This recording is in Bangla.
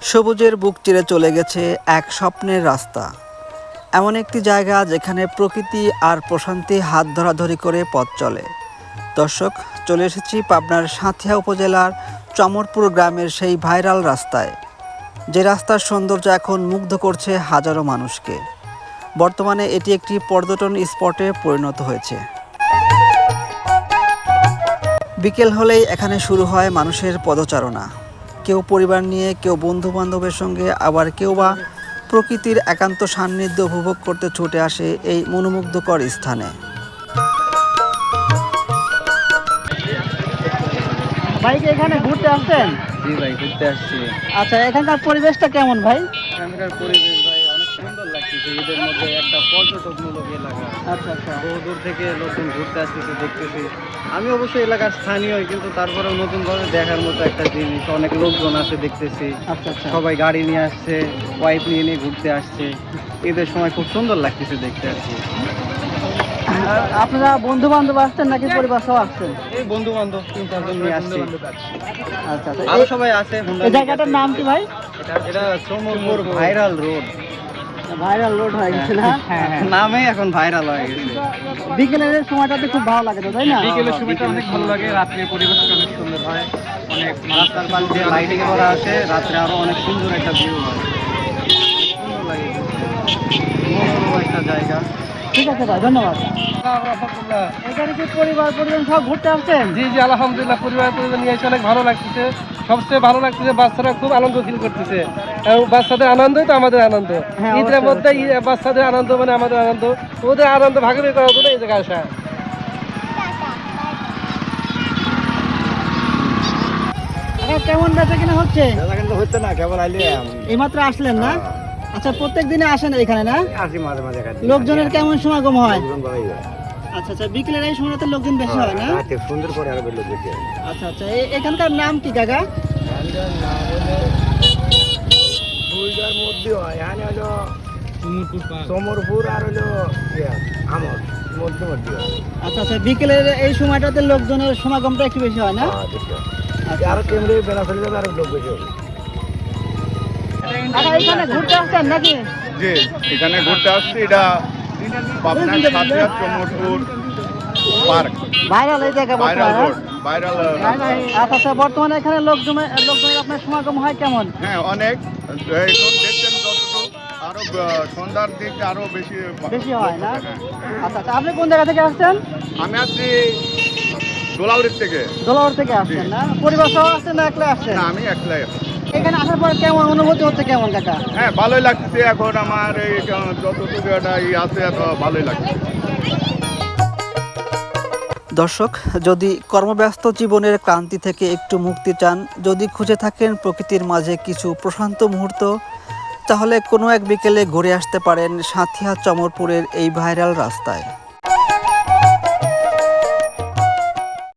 সবুজের বুক চিরে চলে গেছে এক স্বপ্নের রাস্তা। এমন একটি জায়গা যেখানে প্রকৃতি আর প্রশান্তি হাত ধরাধরি করে পথ চলে। দর্শক, চলে এসেছি পাবনার সাঁথিয়া উপজেলার চমরপুর গ্রামের সেই ভাইরাল রাস্তায়, যে রাস্তার সৌন্দর্য এখন মুগ্ধ করছে হাজারো মানুষকে। বর্তমানে এটি একটি পর্যটন স্পটে পরিণত হয়েছে। বিকেল হলেই এখানে শুরু হয় মানুষের পদচারণা। কেউ পরিবার নিয়ে, কেউ বন্ধু বান্ধবের সঙ্গে, আবার কেউ বা প্রকৃতির একান্ত সান্নিধ্য উপভোগ করতে ছুটে আসে এই মনোমুগ্ধকর স্থানে। ভাই কি এখানে ঘুরতে আসছেন? জি ভাই, ঘুরতে আসছি। আচ্ছা, এখানকার পরিবেশটা কেমন ভাই? এখানকার পরিবেশ ভাই অনেক সুন্দর লাগতেছে। এদের মধ্যে একটা পর্যটকমূলক এলাকা। আচ্ছা আচ্ছা। বহু দূর থেকে লোকজন ঘুরতে আসতেছে, দেখতেছি। আমি অবশ্যই এলাকার স্থানীয়, কিন্তু তারপরেও নতুন ভাবে দেখার মতো একটা জিনিস। অনেক লোকজন আসে, দেখতেছি। আচ্ছা আচ্ছা। সবাই গাড়ি নিয়ে আসছে, ওয়াইফ নিয়ে নিয়ে ঘুরতে আসছে। ঈদের সময় খুব সুন্দর লাগতেছে দেখতে আর কি। আর আপনারা বন্ধু বান্ধব আসছেন নাকি পরিবার সহ আসছেন? এই বন্ধু বান্ধব 3-4 জন নিয়ে আসছি। আচ্ছা আচ্ছা। আরো সবাই আছে। এই জায়গাটার নাম কি ভাই? এটা চমরপুর ভাইরাল রোড। ভাইরাল রোড হয়ে গেছে না? নামে এখন ভাইরাল হয়ে গেছে। বিকেলের সময়টাতে খুব ভালো লাগে তো, তাই না? বিকেলের সময়টা অনেক ভালো লাগে। রাত্রে পরিবেশটা অনেক সুন্দর হয়। অনেক রাস্তার পাশ দিয়ে লাইটিং করা আছে, রাত্রে আরো অনেক সুন্দর একটা ভিউ হয়। সুন্দর লাগে, মনোরম একটা জায়গা। ঠিক আছে ভাই, ধন্যবাদ। এখানে কি পরিবার পরিজন সব ঘুরতে আসছেন? জি জি, আলহামদুলিল্লাহ, পরিবার নিয়ে এসে অনেক ভালো লাগতেছে। সবচেয়ে ভালো লাগতেছে বাচ্চারা খুব আনন্দ ফিল করতেছে। এবং বাচ্চাদের আনন্দই তো আমাদের আনন্দ। হ্যাঁ, ঈদের অবশ্যই, মধ্যে বাচ্চাদের আনন্দ মানে আমাদের আনন্দ। ওদের আনন্দ ভাগাভাগি করার জন্য এই জায়গায় আসা। কেমন বেচা কিনা হচ্ছে? কিন্তু হচ্ছে না, কেবল আইলে এইমাত্র আসলেন না? আচ্ছা, প্রত্যেক দিনে আসেন এখানে না? আসি মাঝে মাঝে। লোকজনের কেমন সমাগম হয়? আচ্ছা আচ্ছা, বিকেলের এই সময়টাতে লোকজন বেশি হয় না? সুন্দর করে আরো লোক বেশি। আচ্ছা আচ্ছা। এখানকার নাম কি কাকা? দুইটার মধ্যে হয়, এখানে হলো চমরপুর আর হলো আমর মধ্যে মধ্যে হয়। আচ্ছা আচ্ছা, বিকেলের এই সময়টাতে লোকজনের সমাগমটা একটু বেশি হয় না? আরো কেমনি বেলা চলে যাবে, আরো লোক বেশি হবে। কাকা, এখানে ঘুরতে আসছেন নাকি? জি, এখানে ঘুরতে আসছি। এটা পাবনার সাথিয়া চমরপুর পার্ক, ভাইরাল এই জায়গা ভাইরাল বর্তমানে? Road, viral. আচ্ছা আচ্ছা, বর্তমানে এখানে লোকজনের আপনার সমাগম হয় কেমন? হ্যাঁ, অনেক। এখন দেখছেন যতটুকু, আরো সন্ধ্যার দিকে আরো বেশি বেশি হয় না? হ্যাঁ। আচ্ছা আচ্ছা, আপনি কোন জায়গা থেকে আসছেন? আমি আসছি দোলাউড়ির থেকে। দোলাওয়ার থেকে আসছেন না? পরিবার সহ আসছেন না একলা আসছেন? না, আমি একলাই। এখানে আসার পর কেমন অনুভূতি হচ্ছে কেমন কাকা? হ্যাঁ, ভালোই লাগছে। এখন আমার এই যতটুকু একটা আছে, এত ভালোই লাগছে। দর্শক, যদি কর্মব্যস্ত জীবনের ক্লান্তি থেকে একটু মুক্তি চান, যদি খুঁজে থাকেন প্রকৃতির মাঝে কিছু প্রশান্ত মুহূর্ত, তাহলে কোনো এক বিকেলে ঘুরে আসতে পারেন সাঁথিয়া চমরপুরের এই ভাইরাল রাস্তায়।